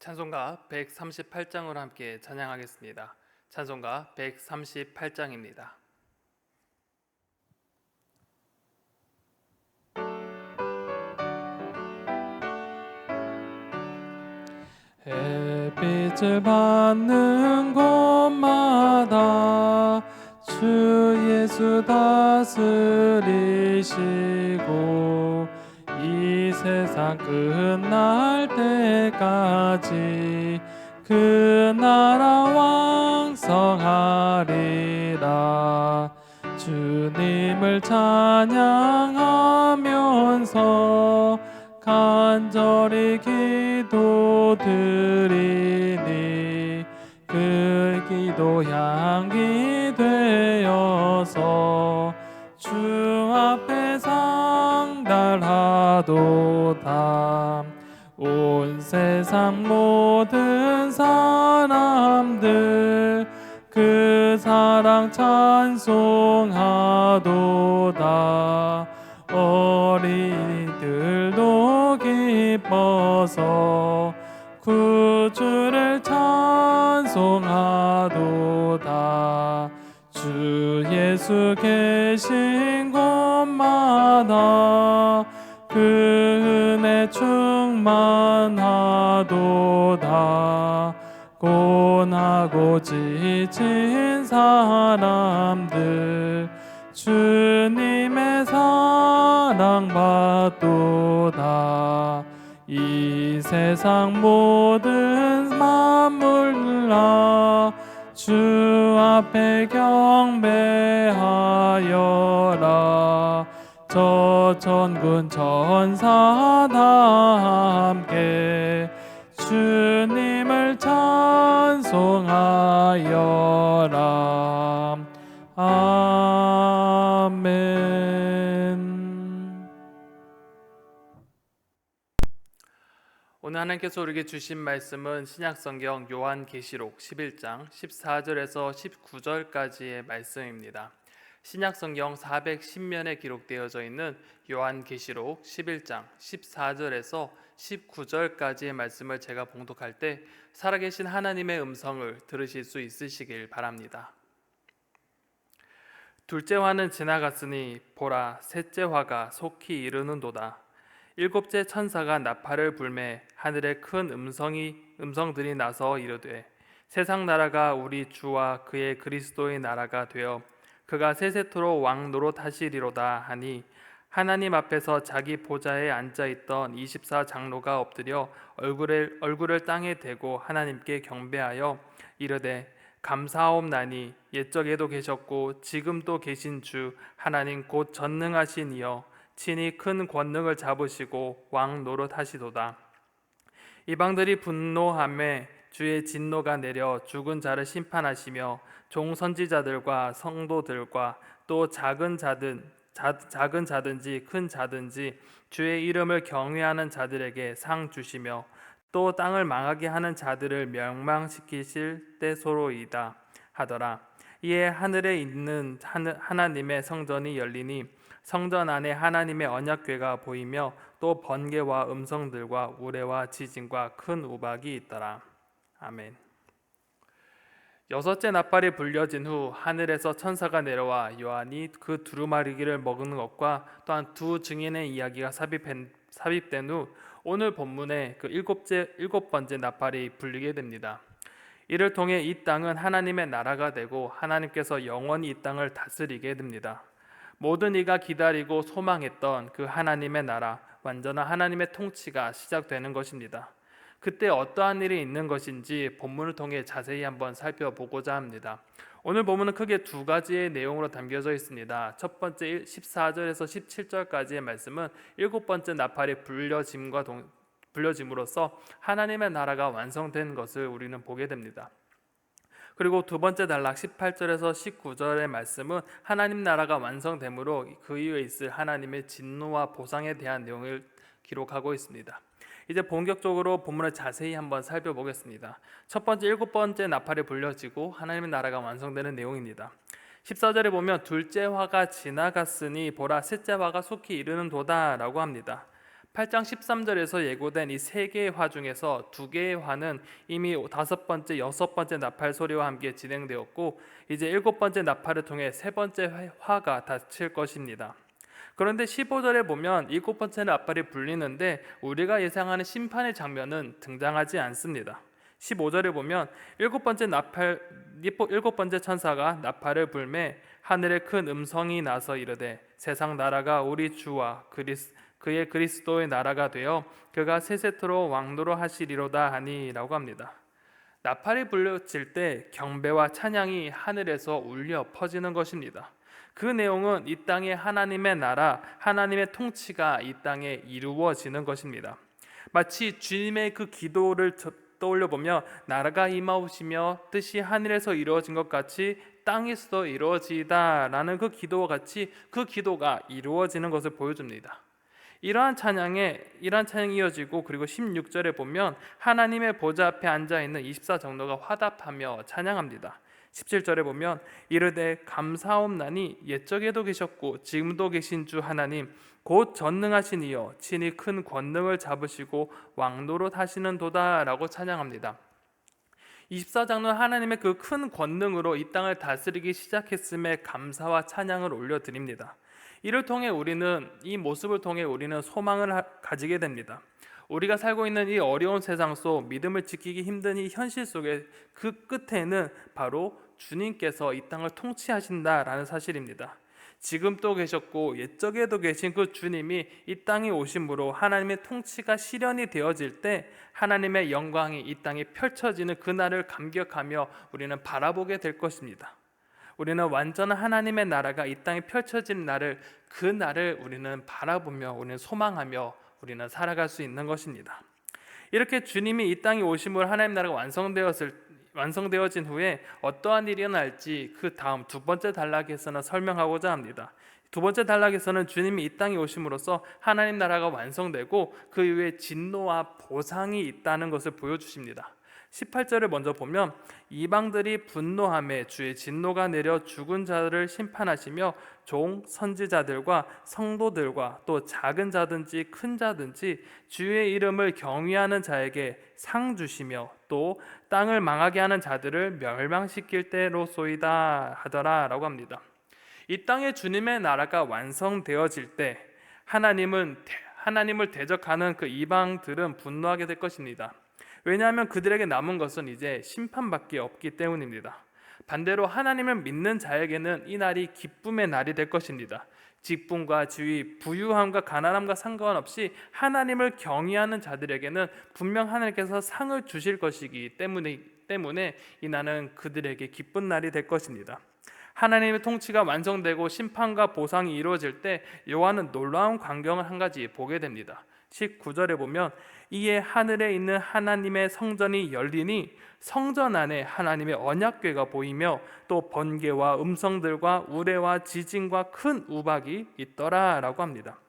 찬송가 138장으로 함께 찬양하겠습니다. 찬송가 138장입니다. 햇빛을 받는 곳마다 주 예수 다스리시고 이 세상 끝날 때까지 그 나라 왕성하리라. 주님을 찬양하면서 간절히 기도드리니 그 기도 향기 되어서 주 앞에 상달하도다. 온 세상 모든 사람들 그 사랑 찬송하도다. 어린이들도 기뻐서 구주를 찬송하도다. 주 예수 계신 곳마다 그 은혜 충만하도다. 고나고 지친 사람들 주님의 사랑 받도다. 이 세상 모든 만물아 주 앞에 경배하여라. 저 천군 천사 다 함께 주님을 찬송하여라. 아멘. 오늘 하나님께서 우리에게 주신 말씀은 신약성경 요한계시록 11장 14절에서 19절까지의 말씀입니다. 신약성경 410면에 기록되어져 있는 요한계시록 11장 14절에서 19절까지의 말씀을 제가 봉독할 때 살아계신 하나님의 음성을 들으실 수 있으시길 바랍니다. 둘째 화는 지나갔으니 보라 셋째 화가 속히 이르는도다. 일곱째 천사가 나팔을 불매 하늘에 큰 음성들이 나서 이르되 세상 나라가 우리 주와 그의 그리스도의 나라가 되어 그가 세세토록 왕 노릇하시리로다 하니 하나님 앞에서 자기 보좌에 앉아있던 24장로가 엎드려 얼굴을 땅에 대고 하나님께 경배하여 이르되 감사하옵나니 옛적에도 계셨고 지금도 계신 주 하나님 곧 전능하신 이여 친히 큰 권능을 잡으시고 왕 노릇하시도다. 이방들이 분노하매 주의 진노가 내려 죽은 자를 심판하시며 종 선지자들과 성도들과 또 작은 자든지 큰 자든지 주의 이름을 경외하는 자들에게 상 주시며 또 땅을 망하게 하는 자들을 멸망시키실 때소로이다 하더라. 이에 하늘에 있는 하나님의 성전이 열리니 성전 안에 하나님의 언약궤가 보이며 또 번개와 음성들과 우레와 지진과 큰 우박이 있더라. 아멘. 여섯째 나팔이 불려진 후 하늘에서 천사가 내려와 요한이 그 두루마리기를 먹는 것과 또한 두 증인의 이야기가 삽입된 후 오늘 본문에 그 일곱 번째 나팔이 불리게 됩니다. 이를 통해 이 땅은 하나님의 나라가 되고 하나님께서 영원히 이 땅을 다스리게 됩니다. 모든 이가 기다리고 소망했던 그 하나님의 나라, 완전한 하나님의 통치가 시작되는 것입니다. 그때 어떠한 일이 있는 것인지 본문을 통해 자세히 한번 살펴보고자 합니다. 오늘 본문은 크게 두 가지의 내용으로 담겨져 있습니다. 첫 번째 14절에서 17절까지의 말씀은 일곱 번째 나팔이 불려짐으로써 하나님의 나라가 완성된 것을 우리는 보게 됩니다. 그리고 두 번째 단락 18절에서 19절의 말씀은 하나님 나라가 완성됨으로 그 이후에 있을 하나님의 진노와 보상에 대한 내용을 기록하고 있습니다. 이제 본격적으로 본문을 자세히 한번 살펴보겠습니다. 첫 번째 일곱 번째 나팔이 불려지고 하나님의 나라가 완성되는 내용입니다. 14절에 보면 둘째 화가 지나갔으니 보라 셋째 화가 속히 이르는도다 라고 합니다. 8장 13절에서 예고된 이 세 개의 화 중에서 두 개의 화는 이미 다섯 번째, 여섯 번째 나팔 소리와 함께 진행되었고 이제 일곱 번째 나팔을 통해 세 번째 화가 닫힐 것입니다. 그런데 15절에 보면 일곱 번째 나팔이 불리는데 우리가 예상하는 심판의 장면은 등장하지 않습니다. 15절에 보면 일곱 번째 천사가 나팔을 불매 하늘에 큰 음성이 나서 이르되 세상 나라가 우리 주와 그의 그리스도의 나라가 되어 그가 세세토록 왕노로 하시리로다 하니라고 합니다. 나팔이 불려질 때 경배와 찬양이 하늘에서 울려 퍼지는 것입니다. 그 내용은 이 땅에 하나님의 나라, 하나님의 통치가 이 땅에 이루어지는 것입니다. 마치 주님의 그 기도를 떠올려 보며 나라가 임하오시며 뜻이 하늘에서 이루어진 것 같이 땅에서도 이루어지다라는 그 기도와 같이 그 기도가 이루어지는 것을 보여줍니다. 이러한 찬양이 이어지고 그리고 16절에 보면 하나님의 보좌 앞에 앉아 있는 24장로가 화답하며 찬양합니다. 17절에 보면 이르되 감사옵나니 옛적에도 계셨고 지금도 계신 주 하나님 곧 전능하신 이여 친히 큰 권능을 잡으시고 왕노릇 하시는도다 라고 찬양합니다. 24장로는 하나님의 그 큰 권능으로 이 땅을 다스리기 시작했음에 감사와 찬양을 올려드립니다. 이를 통해 이 모습을 통해 우리는 소망을 가지게 됩니다. 우리가 살고 있는 이 어려운 세상 속 믿음을 지키기 힘든 이 현실 속에 그 끝에는 바로 주님께서 이 땅을 통치하신다라는 사실입니다. 지금도 계셨고 옛적에도 계신 그 주님이 이 땅에 오심으로 하나님의 통치가 실현이 되어질 때 하나님의 영광이 이 땅에 펼쳐지는 그날을 감격하며 우리는 바라보게 될 것입니다. 우리는 완전한 하나님의 나라가 이 땅에 펼쳐지는 그 날을 우리는 바라보며 우리는 소망하며 우리는 살아갈 수 있는 것입니다. 이렇게 주님이 이 땅에 오심으로 하나님 나라가 완성되어진 후에 어떠한 일이 일어날지 그 다음 두 번째 단락에서는 설명하고자 합니다. 두 번째 단락에서는 주님이 이 땅에 오심으로써 하나님 나라가 완성되고 그 이후에 진노와 보상이 있다는 것을 보여주십니다. 18절을 먼저 보면 이방들이 분노하며 주의 진노가 내려 죽은 자들을 심판하시며 종 선지자들과 성도들과 또 작은 자든지 큰 자든지 주의 이름을 경외하는 자에게 상 주시며 또 땅을 망하게 하는 자들을 멸망시킬 때로소이다 하더라 라고 합니다. 이 땅에 주님의 나라가 완성되어질 때 하나님을 대적하는 그 이방들은 분노하게 될 것입니다. 왜냐하면 그들에게 남은 것은 이제 심판밖에 없기 때문입니다. 반대로 하나님을 믿는 자에게는 이 날이 기쁨의 날이 될 것입니다. 직분과 지위, 부유함과 가난함과 상관없이 하나님을 경외하는 자들에게는 분명 하나님께서 상을 주실 것이기 때문에 이 날은 그들에게 기쁜 날이 될 것입니다. 하나님의 통치가 완성되고 심판과 보상이 이루어질 때 요한은 놀라운 광경을 한 가지 보게 됩니다. 19절에 보면 이에 하늘에 있는 하나님의 성전이 열리니 성전 안에 하나님의 언약궤가 보이며 또 번개와 음성들과 우레와 지진과 큰 우박이 있더라 라고 합니다.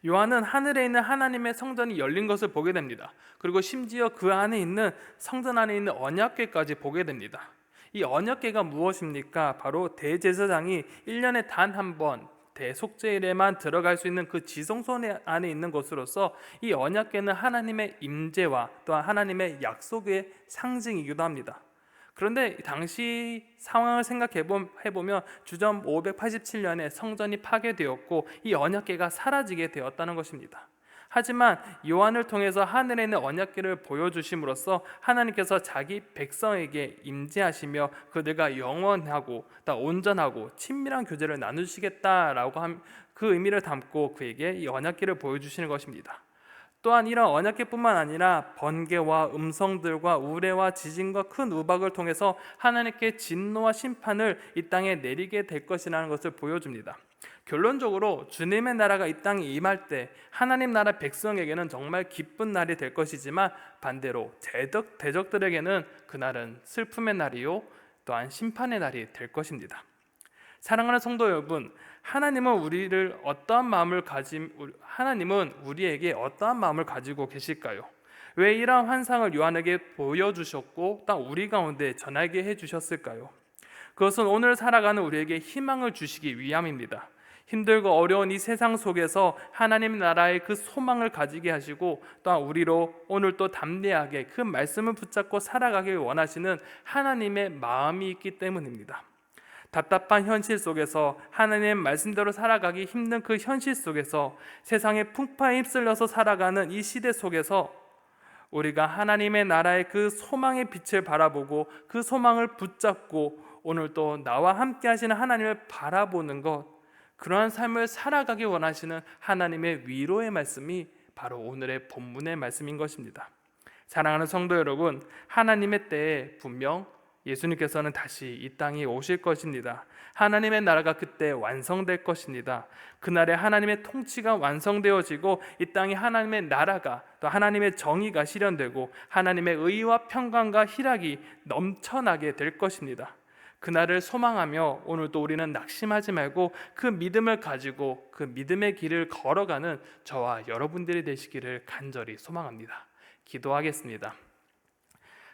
요한은 하늘에 있는 하나님의 성전이 열린 것을 보게 됩니다. 그리고 심지어 그 안에 있는 성전 안에 있는 언약궤까지 보게 됩니다. 이 언약궤가 무엇입니까? 바로 대제사장이 1년에 단 한 번 대속죄일에만 들어갈 수 있는 그 지성소 안에 있는 것으로서 이 언약궤는 하나님의 임재와 또한 하나님의 약속의 상징이기도 합니다. 그런데 당시 상황을 생각해보면 주전 587년에 성전이 파괴되었고 이 언약궤가 사라지게 되었다는 것입니다. 하지만 요한을 통해서 하늘에 있는 언약궤를 보여주심으로써 하나님께서 자기 백성에게 임재하시며 그들과 영원하고 온전하고 친밀한 교제를 나누시겠다라고 그 의미를 담고 그에게 이 언약궤를 보여주시는 것입니다. 또한 이런 언약궤뿐만 아니라 번개와 음성들과 우레와 지진과 큰 우박을 통해서 하나님께 진노와 심판을 이 땅에 내리게 될 것이라는 것을 보여줍니다. 결론적으로 주님의 나라가 이 땅에 임할 때 하나님 나라 백성에게는 정말 기쁜 날이 될 것이지만 반대로 대적들에게는 그날은 슬픔의 날이요 또한 심판의 날이 될 것입니다. 사랑하는 성도 여러분, 하나님은 우리에게 어떠한 마음을 가지고 계실까요? 왜 이러한 환상을 요한에게 보여주셨고 또 우리 가운데 전하게 해주셨을까요? 그것은 오늘 살아가는 우리에게 희망을 주시기 위함입니다. 힘들고 어려운 이 세상 속에서 하나님 나라의 그 소망을 가지게 하시고 또한 우리로 오늘 또 담대하게 그 말씀을 붙잡고 살아가길 원하시는 하나님의 마음이 있기 때문입니다. 답답한 현실 속에서 하나님의 말씀대로 살아가기 힘든 그 현실 속에서 세상의 풍파에 휩쓸려서 살아가는 이 시대 속에서 우리가 하나님의 나라의 그 소망의 빛을 바라보고 그 소망을 붙잡고 오늘 또 나와 함께 하시는 하나님을 바라보는 것, 그러한 삶을 살아가기 원하시는 하나님의 위로의 말씀이 바로 오늘의 본문의 말씀인 것입니다. 사랑하는 성도 여러분, 하나님의 때에 분명 예수님께서는 다시 이 땅에 오실 것입니다. 하나님의 나라가 그때 완성될 것입니다. 그날에 하나님의 통치가 완성되어지고 이 땅에 하나님의 나라가 또 하나님의 정의가 실현되고 하나님의 의와 평강과 희락이 넘쳐나게 될 것입니다. 그날을 소망하며 오늘도 우리는 낙심하지 말고 그 믿음을 가지고 그 믿음의 길을 걸어가는 저와 여러분들이 되시기를 간절히 소망합니다. 기도하겠습니다.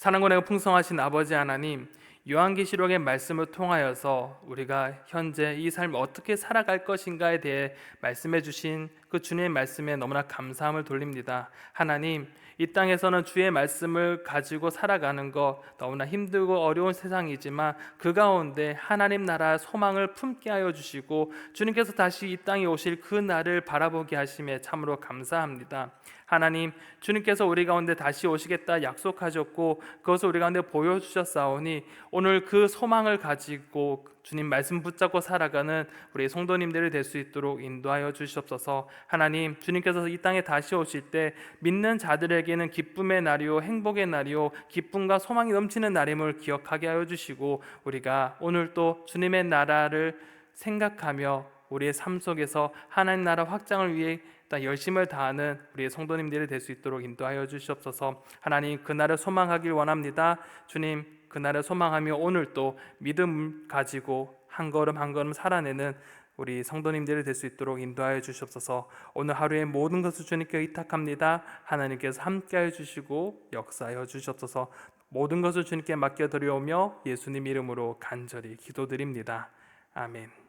사랑과 풍성하신 아버지 하나님, 요한계시록의 말씀을 통하여서 우리가 현재 이 삶을 어떻게 살아갈 것인가에 대해 말씀해 주신 그 주님의 말씀에 너무나 감사함을 돌립니다. 하나님, 이 땅에서는 주의 말씀을 가지고 살아가는 것 너무나 힘들고 어려운 세상이지만 그 가운데 하나님 나라 소망을 품게 하여 주시고 주님께서 다시 이 땅에 오실 그 날을 바라보게 하심에 참으로 감사합니다. 하나님, 주님께서 우리 가운데 다시 오시겠다 약속하셨고 그것을 우리 가운데 보여주셨사오니 오늘 그 소망을 가지고 주님 말씀 붙잡고 살아가는 우리 성도님들이 될 수 있도록 인도하여 주시옵소서. 하나님, 주님께서 이 땅에 다시 오실 때 믿는 자들에게는 기쁨의 날이요 행복의 날이요 기쁨과 소망이 넘치는 날임을 기억하게 하여 주시고 우리가 오늘 또 주님의 나라를 생각하며 우리의 삶 속에서 하나님 나라 확장을 위해 열심을 다하는 우리의 성도님들이 될 수 있도록 인도하여 주시옵소서. 하나님, 그날을 소망하길 원합니다. 주님, 그날을 소망하며 오늘 또 믿음 가지고 한 걸음 한 걸음 살아내는 우리 성도님들이 될 수 있도록 인도하여 주시옵소서. 오늘 하루의 모든 것을 주님께 의탁합니다. 하나님께서 함께하여 주시고 역사하여 주시옵소서. 모든 것을 주님께 맡겨드리오며 예수님 이름으로 간절히 기도드립니다. 아멘.